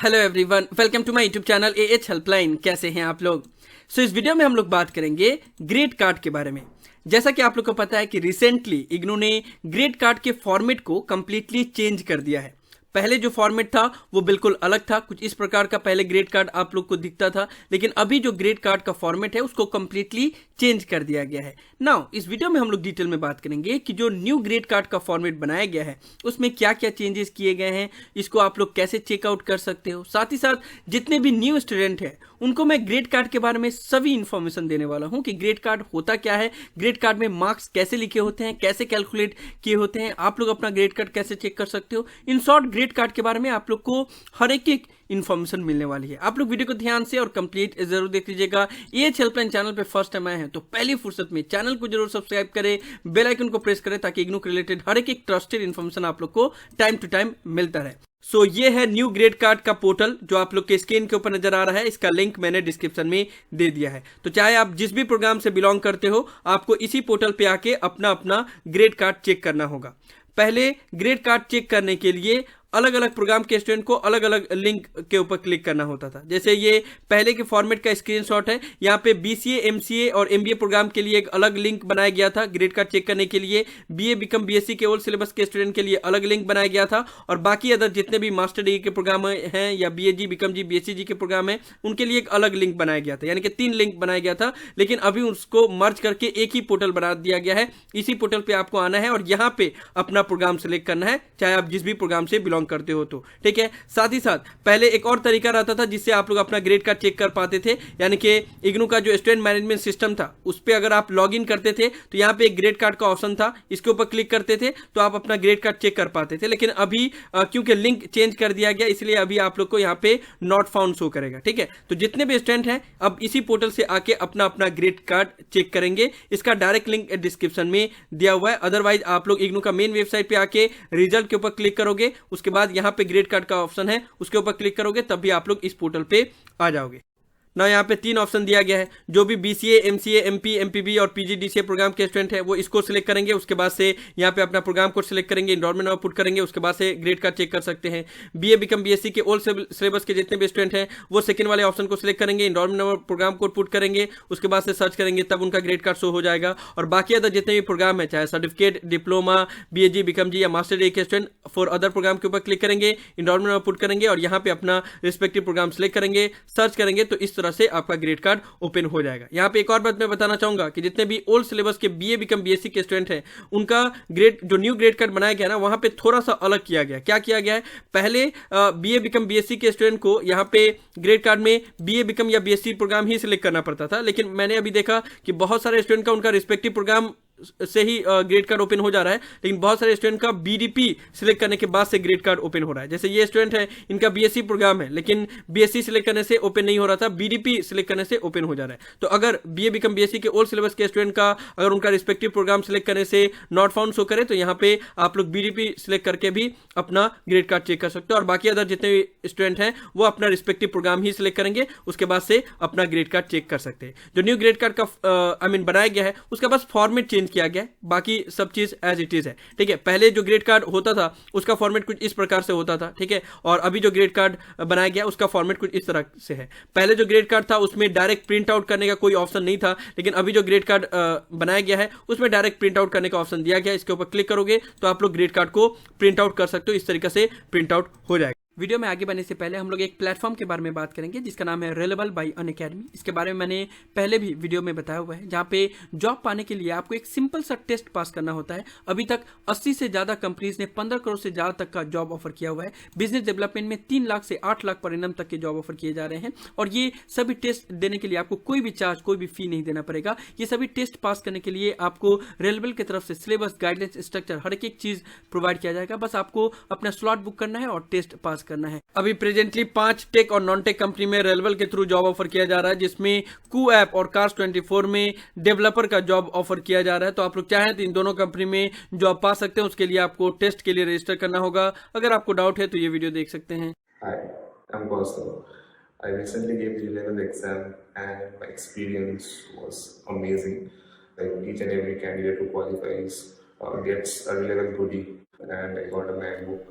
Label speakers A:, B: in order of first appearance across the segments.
A: Hello everyone, welcome to my YouTube channel AH helpline. कैसे हैं आप लोग? इस वीडियो में हम लोग बात करेंगे ग्रेड कार्ड के बारे में। जैसा कि आप लोग को पता है कि रिसेंटली इग्नू ने ग्रेड कार्ड के फॉर्मेट को कंप्लीटली चेंज कर दिया है। पहले जो फॉर्मेट था वो बिल्कुल अलग था, कुछ इस प्रकार का पहले ग्रेड कार्ड आप लोग को दिखता था, लेकिन अभी जो ग्रेड कार्ड का फॉर्मेट है उसको कंप्लीटली चेंज कर दिया गया है। नाउ इस वीडियो में हम लोग डिटेल में बात करेंगे कि जो न्यू ग्रेड कार्ड का फॉर्मेट बनाया गया है उसमें क्या क्या चेंजेस किए गए हैं, इसको आप लोग कैसे चेकआउट कर सकते हो। साथ ही साथ जितने भी न्यू स्टूडेंट हैं उनको मैं ग्रेड कार्ड के बारे में सभी इंफॉर्मेशन देने वाला हूं कि ग्रेड कार्ड होता क्या है, ग्रेड कार्ड में मार्क्स कैसे लिखे होते हैं, कैसे कैलकुलेट किए होते हैं, आप लोग अपना ग्रेड कार्ड कैसे चेक कर सकते हो। इन शॉर्ट ग्रेड कार्ड के बारे में आप लोग को हर एक इन्फॉर्मेशन मिलने वाली है। आप लोग वीडियो को ध्यान से और कंप्लीट जरूर देख लीजिएगा। ये हेल्पलाइन चैनल पे फर्स्ट टाइम आए हैं तो पहली फुर्सत में चैनल को जरूर सब्सक्राइब करें, बेल आइकन को प्रेस करें ताकि इग्नू के रिलेटेड हर एक ट्रस्टेड इन्फॉर्मेशन आप लोग को टाइम टू टाइम मिलता रहे। ये है न्यू ग्रेड कार्ड का पोर्टल जो आप लोग के स्क्रीन के ऊपर नजर आ रहा है। इसका लिंक मैंने डिस्क्रिप्शन में दे दिया है, तो चाहे आप जिस भी प्रोग्राम से बिलोंग करते हो आपको इसी पोर्टल पे आके अपना अपना ग्रेड कार्ड चेक करना होगा। पहले ग्रेड कार्ड चेक करने के लिए अलग अलग प्रोग्राम के स्टूडेंट को अलग अलग लिंक के ऊपर क्लिक करना होता था। जैसे ये पहले के फॉर्मेट का स्क्रीनशॉट है। यहाँ पे बीसीए, एमसीए और एमबीए प्रोग्राम के लिए एक अलग लिंक बनाया गया था ग्रेड कार्ड चेक करने के लिए। बीए बीकॉम बीएससी के ओल्ड सिलेबस के स्टूडेंट के लिए अलग लिंक बनाया गया था, और बाकी अदर जितने भी मास्टर डिग्री के प्रोग्राम हैं या बीएजी, बीकॉम जी, बीएससी जी के प्रोग्राम है उनके लिए एक अलग लिंक बनाया गया था। यानी कि 3 लिंक बनाया गया था, लेकिन अभी उसको मर्ज करके एक ही पोर्टल बना दिया गया है। इसी पोर्टल पे आपको आना है और यहाँ पे अपना प्रोग्राम सेलेक्ट करना है, चाहे आप जिस भी प्रोग्राम से बिलोंग करते हो तो। ठीक है। साथ ही साथ पहले एक और तरीका रहता था जिससे आप लोग अपना ग्रेड कार्ड चेक कर पाते थे, यानी कि इग्नू का जो स्टूडेंट मैनेजमेंट सिस्टम था उस पर अगर आप लॉग इन करते थे तो यहाँ पे एक ग्रेड कार्ड का ऑप्शन था, इसके ऊपर क्लिक करते थे तो आप अपना ग्रेड कार्ड चेक कर पाते थे। लेकिन अभी क्योंकि लिंक चेंज कर दिया गया इसलिए अभी आप लोग को यहाँ पे नॉट फाउंड शो करेगा। ठीक है, तो जितने भी स्टूडेंट हैं अब इसी पोर्टल से आके अपना अपना ग्रेड कार्ड चेक करेंगे। इसका डायरेक्ट लिंक डिस्क्रिप्शन में दिया हुआ है। अदरवाइज आप लोग इग्नू का मेन वेबसाइट पे आके रिजल्ट के ऊपर क्लिक करोगे, उसके बाद यहाँ पे ग्रेड कार्ड का ऑप्शन है उसके ऊपर क्लिक करोगे तब भी आप लोग इस पोर्टल पे आ जाओगे ना। यहाँ पे 3 ऑप्शन दिया गया है। जो भी बीसीए, एमसीए, एमपी, एमपीबी और पीजीडीसीए प्रोग्राम के स्टूडेंट है वो इसको सिलेक्ट करेंगे। उसके बाद से यहाँ पे अपना प्रोग्राम कोड सिलेक्ट करेंगे, एनरोलमेंट नंबर पुट करेंगे, उसके बाद से ग्रेड कार्ड चेक कर सकते हैं। बीए बीकॉम बीएससी के ओल्ड सिलेबस के जितने भी स्टूडेंट हैं वो सेकंड वाले ऑप्शन को सिलेक्ट करेंगे, enrolment number, programme code put करेंगे, उसके बाद से सर्च करेंगे तब उनका ग्रेड कार्ड शो हो जाएगा। और बाकी अदर जितने भी प्रोग्राम है चाहे सर्टिफिकेट, डिप्लोमा, बीएजी, बीकॉम जी या मास्टर डिग्री के स्टूडेंट फॉर अदर प्रोग्राम के ऊपर क्लिक करेंगे, एनरोलमेंट नंबर पुट करेंगे और यहाँ पे अपना रिस्पेक्टिव प्रोग्राम सिलेक्ट करेंगे, सर्च करेंगे तो इस तरह से आपका ग्रेड कार्ड ओपन हो जाएगा। यहाँ पे एक और बात मैं बताना चाहूंगा कि जितने भी ओल्ड सिलेबस के बीए बीकॉम बीएससी के स्टूडेंट हैं उनका ग्रेड जो न्यू ग्रेड कार्ड बनाया गया ना वहां पे थोड़ा सा अलग किया गया। क्या किया गया है, पहले बीए बीकॉम बीएससी के स्टूडेंट को यहाँ पे ग्रेड कार्ड में बीए बीकॉम या बीएससी प्रोग्राम ही सिलेक्ट करना पड़ता था, लेकिन मैंने अभी देखा कि बहुत सारे स्टूडेंट का उनका रिस्पेक्टिव प्रोग्राम से ही ग्रेड कार्ड ओपन हो जा रहा है, लेकिन बहुत सारे स्टूडेंट का बीडीपी सिलेक्ट करने के बाद से ग्रेड कार्ड ओपन हो रहा है। जैसे ये स्टूडेंट है इनका बीएससी प्रोग्राम है लेकिन बीएससी सिलेक्ट करने से ओपन नहीं हो रहा था, बीडीपी सिलेक्ट करने से ओपन हो जा रहा है। तो अगर बीए बीकॉम बीएससी के ओल्ड सिलेबस के स्टूडेंट का अगर उनका रिस्पेक्टिव प्रोग्राम सिलेक्ट करने से नॉट फाउंड शो करे तो यहाँ पे आप लोग बीडीपी सिलेक्ट करके भी अपना ग्रेड कार्ड चेक कर सकते हो। और बाकी अदर जितने भी स्टूडेंट हैं वो अपना रिस्पेक्टिव प्रोग्राम ही सिलेक्ट करेंगे, उसके बाद से अपना ग्रेड कार्ड चेक कर सकते हैं। जो न्यू ग्रेड कार्ड का बनाया गया है उसका बस फॉर्मेट चेंज किया गया है, बाकी सब चीज एज इट इज है। ठीक है, पहले जो ग्रेड कार्ड होता था उसका फॉर्मेट कुछ इस प्रकार से होता था। ठीक है, और अभी जो ग्रेड कार्ड बनाया गया उसका फॉर्मेट कुछ इस तरह से है। पहले जो ग्रेड कार्ड था उसमें डायरेक्ट प्रिंट आउट करने का कोई ऑप्शन नहीं था, लेकिन अभी जो ग्रेड कार्ड बनाया गया है उसमें डायरेक्ट प्रिंट आउट करने का ऑप्शन दिया गया है। इसके ऊपर क्लिक करोगे तो आप लोग ग्रेड कार्ड को प्रिंट आउट कर सकते हो, इस तरीके से प्रिंट आउट हो जाएगा। वीडियो में आगे बढ़ने से पहले हम लोग एक प्लेटफॉर्म के बारे में बात करेंगे जिसका नाम है रेलेबल बाय अनअकैडमी। इसके बारे में मैंने पहले भी वीडियो में बताया हुआ है, जहां पे जॉब पाने के लिए आपको एक सिंपल सा टेस्ट पास करना होता है। अभी तक 80 से ज्यादा कंपनीज ने 15 करोड़ से ज्यादा तक का जॉब ऑफर किया हुआ है। बिजनेस डेवलपमेंट में 3 लाख से 8 लाख पर एनम तक के जॉब ऑफर किए जा रहे हैं, और ये सभी टेस्ट देने के लिए आपको कोई भी चार्ज, कोई भी फी नहीं देना पड़ेगा। ये सभी टेस्ट पास करने के लिए आपको रेलेबल की तरफ से सिलेबस, गाइडलाइंस, स्ट्रक्चर हर एक चीज प्रोवाइड किया जाएगा। बस आपको अपना स्लॉट बुक करना है और टेस्ट पास करना है। अभी प्रेजेंटली 5 टेक और नॉन टेक कंपनी में रेलेबल के थ्रू जॉब ऑफर किया जा रहा है, जिसमें कू ऐप और कार्स24 में डेवलपर का जॉब ऑफर किया जा रहा है। तो आप लोग चाहें तो इन दोनों कंपनी में जॉब पा सकते हैं, उसके लिए आपको टेस्ट के लिए रजिस्टर करना होगा। अगर आपको डाउट है तो ये वीडियो देख सकते हैं।
B: Hi, I'm Kaustav. I recently gave the 11th exam and my experience was amazing. Like each and every candidate who qualifies gets a 11th goodie and I got a MacBook.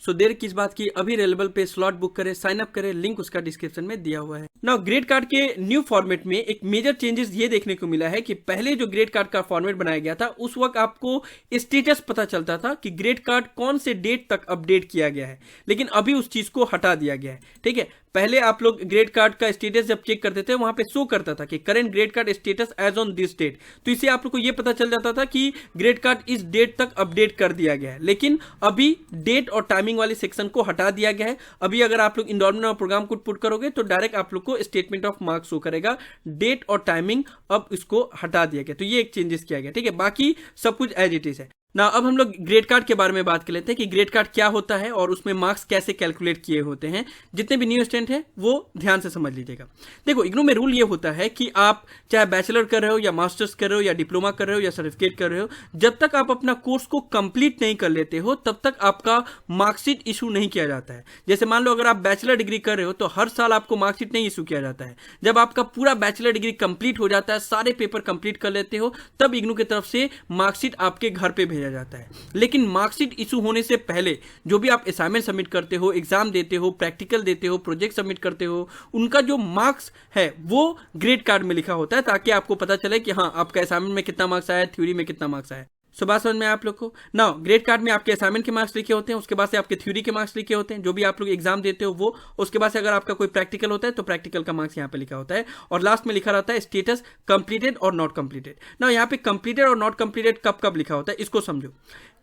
A: सो देर किस बात की, अभी available पे slot book करें, sign up करें, link उसका description में दिया हुआ है। नाउ ग्रेड कार्ड के न्यू फॉर्मेट में एक मेजर चेंजेस ये देखने को मिला है कि पहले जो ग्रेड कार्ड का फॉर्मेट बनाया गया था उस वक्त आपको स्टेटस पता चलता था कि ग्रेड कार्ड कौन से डेट तक अपडेट किया गया है, लेकिन अभी उस चीज को हटा दिया गया है। ठीक है, पहले आप लोग ग्रेड कार्ड का स्टेटस जब चेक करते थे वहां पे शो करता था कि current grade card status as on this date, तो इससे आप लोग को यह पता चल जाता था कि ग्रेड कार्ड इस डेट तक अपडेट कर दिया गया है। लेकिन अभी डेट और टाइमिंग वाले सेक्शन को हटा दिया गया है। अभी अगर आप लोग इंस्टॉलमेंट और प्रोग्राम कोड पुट करोगे तो डायरेक्ट आप लोग को स्टेटमेंट ऑफ मार्क्स शो करेगा, डेट और टाइमिंग अब इसको हटा दिया गया। तो ये एक चेंजेस किया गया। ठीक है, बाकी सब कुछ एज इट इज है ना। अब हम लोग ग्रेड कार्ड के बारे में बात कर लेते हैं कि ग्रेड कार्ड क्या होता है और उसमें मार्क्स कैसे कैलकुलेट किए होते हैं। जितने भी न्यू स्टूडेंट हैं वो ध्यान से समझ लीजिएगा। देखो, इग्नू में रूल ये होता है कि आप चाहे बैचलर कर रहे हो या मास्टर्स कर रहे हो या डिप्लोमा कर रहे हो या सर्टिफिकेट कर रहे हो, जब तक आप अपना कोर्स को कंप्लीट नहीं कर लेते हो तब तक आपका मार्कशीट इशू नहीं किया जाता है। जैसे मान लो अगर आप बैचलर डिग्री कर रहे हो तो हर साल आपको मार्कशीट नहीं इशू किया जाता है। जब आपका पूरा बैचलर डिग्री कंप्लीट हो जाता है, सारे पेपर कंप्लीट कर लेते हो, तब इग्नू की तरफ से मार्कशीट आपके घर पे भेजा जाता है। लेकिन मार्कशीट इशू होने से पहले जो भी आप असाइनमेंट सबमिट करते हो, एग्जाम देते हो, प्रैक्टिकल देते हो, प्रोजेक्ट सबमिट करते हो, उनका जो मार्क्स है वो ग्रेड कार्ड में लिखा होता है, ताकि आपको पता चले कि हाँ आपका असाइनमेंट में कितना मार्क्स आया, थ्योरी में कितना मार्क्स आया। सो बात समझ में आप लोग को। नाउ ग्रेड कार्ड में आपके असाइनमेंट के मार्क्स लिखे होते हैं, उसके बाद से आपके थ्योरी के मार्क्स लिखे होते हैं, जो भी आप लोग एग्जाम देते हो वो, उसके बाद से अगर आपका कोई प्रैक्टिकल होता है तो प्रैक्टिकल का मार्क्स यहाँ पे लिखा होता है, और लास्ट में लिखा रहता है स्टेटस कंप्लीटेड और नॉट कंप्लीटेड। नाउ यहाँ पे कंप्लीटेड और नॉट कंप्लीटेड कब कब लिखा होता है इसको समझो।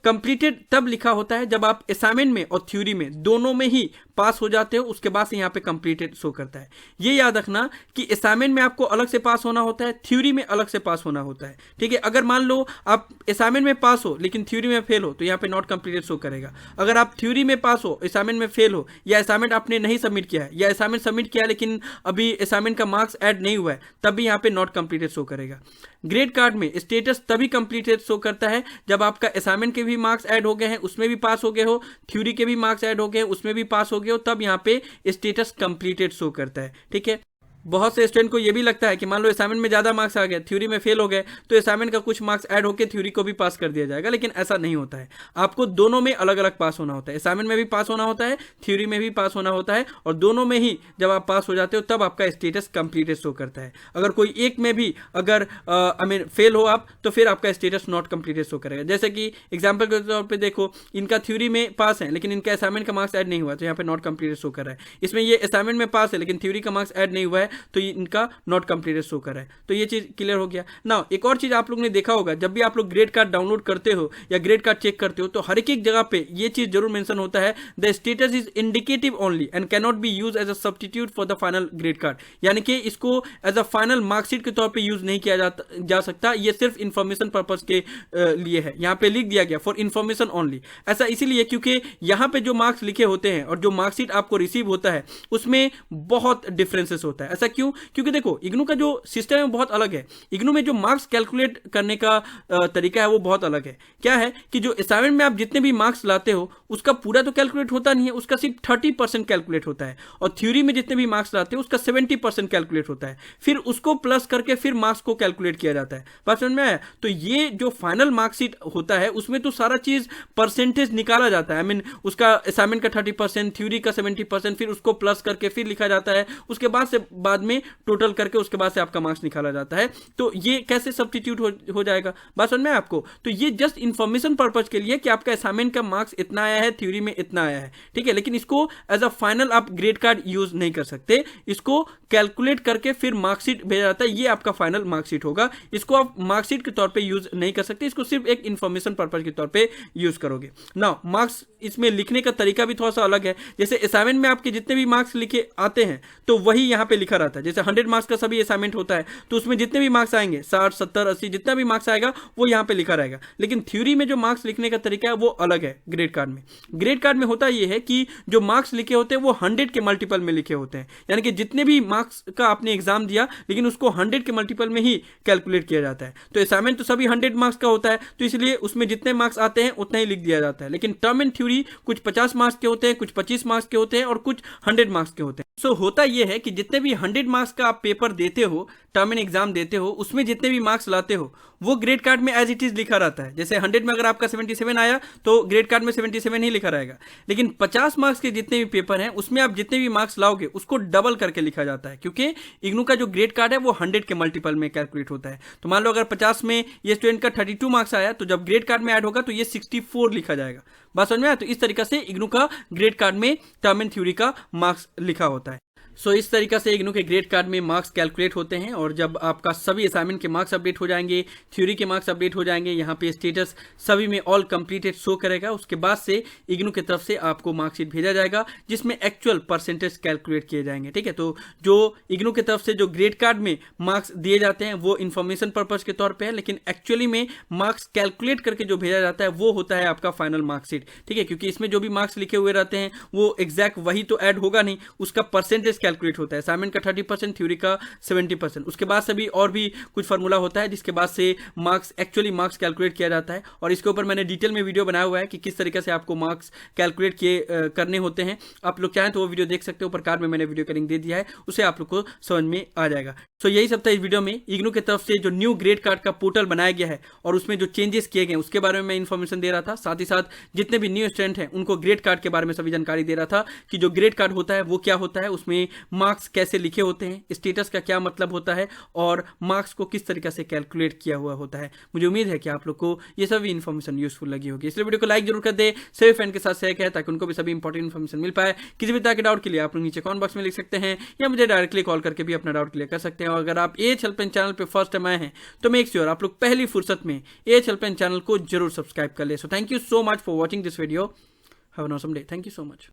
A: कंप्लीटेड तब लिखा होता है जब आप असाइनमेंट में और थ्योरी में दोनों में ही पास हो जाते हो, उसके बाद से यहाँ पे कंप्लीटेड शो करता है। ये याद रखना कि असाइनमेंट में आपको अलग से पास होना होता है, थ्योरी में अलग से पास होना होता है। ठीक है, अगर मान लो आप असाइनमेंट में पास हो लेकिन थ्योरी में फेल हो तो यहाँ पे नॉट कंप्लीटेड शो करेगा। अगर आप थ्योरी में पास हो, असाइनमेंट में फेल हो, या असाइनमेंट आपने नहीं सबमिट किया है, या असाइनमेंट सबमिट किया लेकिन अभी असाइनमेंट का मार्क्स ऐड नहीं हुआ है, तब भी यहाँ पे नॉट कंप्लीटेड शो करेगा। ग्रेड कार्ड में स्टेटस तभी कंप्लीटेड शो करता है जब आपका असाइनमेंट के भी मार्क्स ऐड हो गए हैं, उसमें भी पास हो गए हो, थ्योरी के भी मार्क्स ऐड हो गए, उसमें भी पास हो गए हो, तब यहाँ पे स्टेटस कंप्लीटेड शो करता है। ठीक है, बहुत से स्टूडेंट को यह भी लगता है कि मान लो असाइनमेंट में ज्यादा मार्क्स आ गए, थ्योरी में फेल हो गए, तो असाइनमेंट का कुछ मार्क्स ऐड होकर थ्योरी को भी पास कर दिया जाएगा, लेकिन ऐसा नहीं होता है। आपको दोनों में अलग अलग पास होना होता है, असाइनमेंट में भी पास होना होता है, थ्योरी में भी पास होना होता है, और दोनों में ही जब आप पास हो जाते हो तब आपका स्टेटस कंप्लीटेड शो करता है। अगर कोई एक में भी अगर फेल हो आप, तो फिर आपका स्टेटस नॉट कंप्लीटेड शो करेगा। जैसे कि एग्जाम्पल के तौर पर देखो, इनका थ्योरी में पास है लेकिन इनका असाइनमेंट का मार्क्स ऐड नहीं हुआ, तो यहाँ पे नॉट कंप्लीटेड शो कर रहा है। इसमें ये असाइनमेंट में पास है लेकिन थ्योरी का मार्क्स ऐड नहीं हुआ है, तो इनका नॉट कंप्लीटेड शो कर रहा है। तो ये चीज क्लियर हो गया। नाउ एक और चीज आप लोग ने देखा होगा, जब भी आप लोग ग्रेड कार्ड डाउनलोड करते हो या ग्रेड कार्ड चेक करते हो तो हर एक जगह पे ये चीज जरूर मेंशन होता है, the status is indicative only and can not be use as a substitute for the final grade card. यानी कि इसको एज अ फाइनल मार्कशीट के तौर पे यूज नहीं किया जा सकता, ये सिर्फ इंफॉर्मेशन पर्पज के लिए है। यहाँ पे लिख दिया गया फॉर इंफॉर्मेशन ओनली। ऐसा इसीलिए क्योंकि यहाँ पे जो मार्क्स लिखे होते हैं और जो मार्कशीट आपको रिसीव होता है उसमें बहुत डिफरेंसेस होता है। ऐसा क्यों? क्योंकि देखो, इग्नू का जो सिस्टम है बहुत अलग है। इग्नू में जो मार्क्स कैलकुलेट करने का तरीका है वो बहुत अलग है। क्या है कि जो असाइनमेंट में आप जितने भी मार्क्स लाते हो उसका पूरा तो कैलकुलेट होता नहीं है, उसका सिर्फ 30% कैलकुलेट होता है, और थ्योरी में जितने भी मार्क्स लाते हो उसका 70% कैलकुलेट होता है, फिर उसको प्लस करके फिर मार्क्स को कैलकुलेट किया जाता है। बात समझ में आया? तो ये जो फाइनल मार्कशीट होता है उसमें तो सारा चीज परसेंटेज निकाला जाता है। आई मीन उसका असाइनमेंट का 30%, थ्योरी का 70%, फिर उसको प्लस करके फिर लिखा जाता है, उसके बाद में टोटल करके उसके बाद से आपका मार्क्स निकाला जाता है। तो ये कैसे सब्स्टिट्यूट हो जाएगा? बात समझ में आपको? तो ये जस्ट इंफॉर्मेशन पर्पज के लिए कि आपका असाइनमेंट का मार्क्स इतना आया है, थ्योरी में इतना आया है, ठीक है, लेकिन इसको एज अ फाइनल आप ग्रेड कार्ड यूज नहीं कर सकते। इसको कैलकुलेट करके फिर मार्कशीट भेजा जाता है, ये आपका फाइनल मार्कशीट होगा। इसको आप मार्कशीट के तौर पे यूज नहीं कर सकते, इसको सिर्फ एक इंफॉर्मेशन पर्पज के तौर पे यूज करोगे। नाउ मार्क्स इसमें लिखने का तरीका भी थोड़ा सा अलग है। जैसे असाइनमेंट में आपके जितने भी मार्क्स लिखे आते हैं तो वही यहाँ पे लिखा रहता है। जैसे 100 मार्क्स का सभी असाइनमेंट होता है तो उसमें जितने भी मार्क्स आएंगे 60, 70, 80 जितना भी मार्क्स आएगा वो यहाँ पे लिखा रहेगा। लेकिन थ्योरी में जो मार्क्स लिखने का तरीका है वो अलग है ग्रेड कार्ड में। ग्रेड कार्ड में होता ये है कि जो मार्क्स लिखे होते हैं वो 100 के मल्टीपल में लिखे होते हैं, यानी कि जितने भी मार्क्स का आपने एग्जाम दिया लेकिन उसको 100 के मल्टीपल में ही कैलकुलेट किया जाता है। तो असाइनमेंट तो सभी 100 मार्क्स का होता है, तो इसलिए उसमें जितने मार्क्स आते हैं उतना ही लिख दिया जाता है। लेकिन टर्म एंड थ्योरी थ्योरी कुछ 50 मार्क्स के होते हैं, कुछ 25 मार्क्स के होते हैं और कुछ 100 मार्क्स के होते हैं। सो होता यह है कि जितने भी 100 मार्क्स का आप पेपर देते हो, टर्म एंड एग्जाम देते हो, उसमें जितने भी मार्क्स लाते हो वो ग्रेड कार्ड में एज इट इज लिखा रहता है। जैसे 100 में अगर आपका 77 आया तो ग्रेड कार्ड में 77 ही लिखा रहेगा। लेकिन 50 मार्क्स के जितने भी पेपर हैं उसमें आप जितने भी मार्क्स लाओगे उसको डबल करके लिखा जाता है, क्योंकि इग्नू का जो ग्रेड कार्ड है वो 100 के मल्टीपल में कैलकुलेट होता है। तो मान लो अगर 50 में ये स्टूडेंट का 32 मार्क्स आया तो जब ग्रेड कार्ड में ऐड होगा तो ये 64 लिखा जाएगा। बात समझ में आया? तो इस तरीके से इग्नू का ग्रेड कार्ड में टर्म एंड थ्योरी का मार्क्स लिखा होता है। सो इस तरीका से इग्नू के ग्रेड कार्ड में मार्क्स कैलकुलेट होते हैं और जब आपका सभी असाइनमेंट के मार्क्स अपडेट हो जाएंगे, थ्योरी के मार्क्स अपडेट हो जाएंगे, यहाँ पे स्टेटस सभी में ऑल कंप्लीटेड शो करेगा। उसके बाद से इग्नू की तरफ से आपको मार्कशीट भेजा जाएगा जिसमें एक्चुअल परसेंटेज कैलकुलेट किए जाएंगे। ठीक है, तो जो इग्नू की तरफ से जो ग्रेड कार्ड में मार्क्स दिए जाते हैं वो इन्फॉर्मेशन पर्पज के तौर पर है, लेकिन एक्चुअली में मार्क्स कैलकुलेट करके जो भेजा जाता है वो होता है आपका फाइनल मार्कशीट। ठीक है, क्योंकि इसमें जो भी मार्क्स लिखे हुए रहते हैं वो एग्जैक्ट वही तो ऐड होगा नहीं, उसका परसेंटेज कैलकुलेट होता है। असाइनमेंट का 30%, थ्योरी का 70%। उसके बाद से भी और भी कुछ फार्मूला होता है जिसके बाद से मार्क्स एक्चुअली मार्क्स कैलकुलेट किया जाता है। और इसके ऊपर मैंने डिटेल में वीडियो बनाया हुआ है कि किस तरीके से आपको मार्क्स कैलकुलेट किए करने होते हैं। आप लोग चाहें तो वो वीडियो देख सकते हो, ऊपर कार्ड में मैंने वीडियो का लिंक दे दिया है, उसे आप लोग को समझ में आ जाएगा। सो यही सब था इस वीडियो में। इग्नू की तरफ से जो न्यू ग्रेड कार्ड का पोर्टल बनाया गया है और उसमें जो चेंजेस किए गए उसके बारे में मैं इन्फॉर्मेशन दे रहा था। साथ ही साथ जितने भी न्यू स्टूडेंट हैं उनको ग्रेड कार्ड के बारे में सभी जानकारी दे रहा था कि जो ग्रेड कार्ड होता है वो क्या होता है, उसमें मार्क्स कैसे लिखे होते हैं, स्टेटस का क्या मतलब होता है और मार्क्स को किस तरीके से कैलकुलेट किया हुआ होता है। मुझे उम्मीद है कि आप लोग को ये सभी इन्फॉर्मेशन यूजफुल लगी होगी, इसलिए वीडियो को लाइक जरूर कर दे, सभी फ्रेंड के साथ शेयर करें ताकि उनको भी सभी इंपॉर्टेंट इन्फॉर्मेशन मिल पाए। किसी भी तरह के डाउट के लिए आप लोग नीचे कमेंट बॉक्स में लिख सकते हैं या मुझे डायरेक्टली कॉल करके भी अपना डाउट क्लियर कर सकते हैं। और अगर आप एएच हेल्पलाइन चैनल पे फर्स्ट टाइम आए हैं तो मेक श्योर आप लोग पहली फुर्सत में एएच हेल्पलाइन चैनल को जरूर सब्सक्राइब कर ले। So thank you so much for watching this video. Have a awesome day. Thank you so much.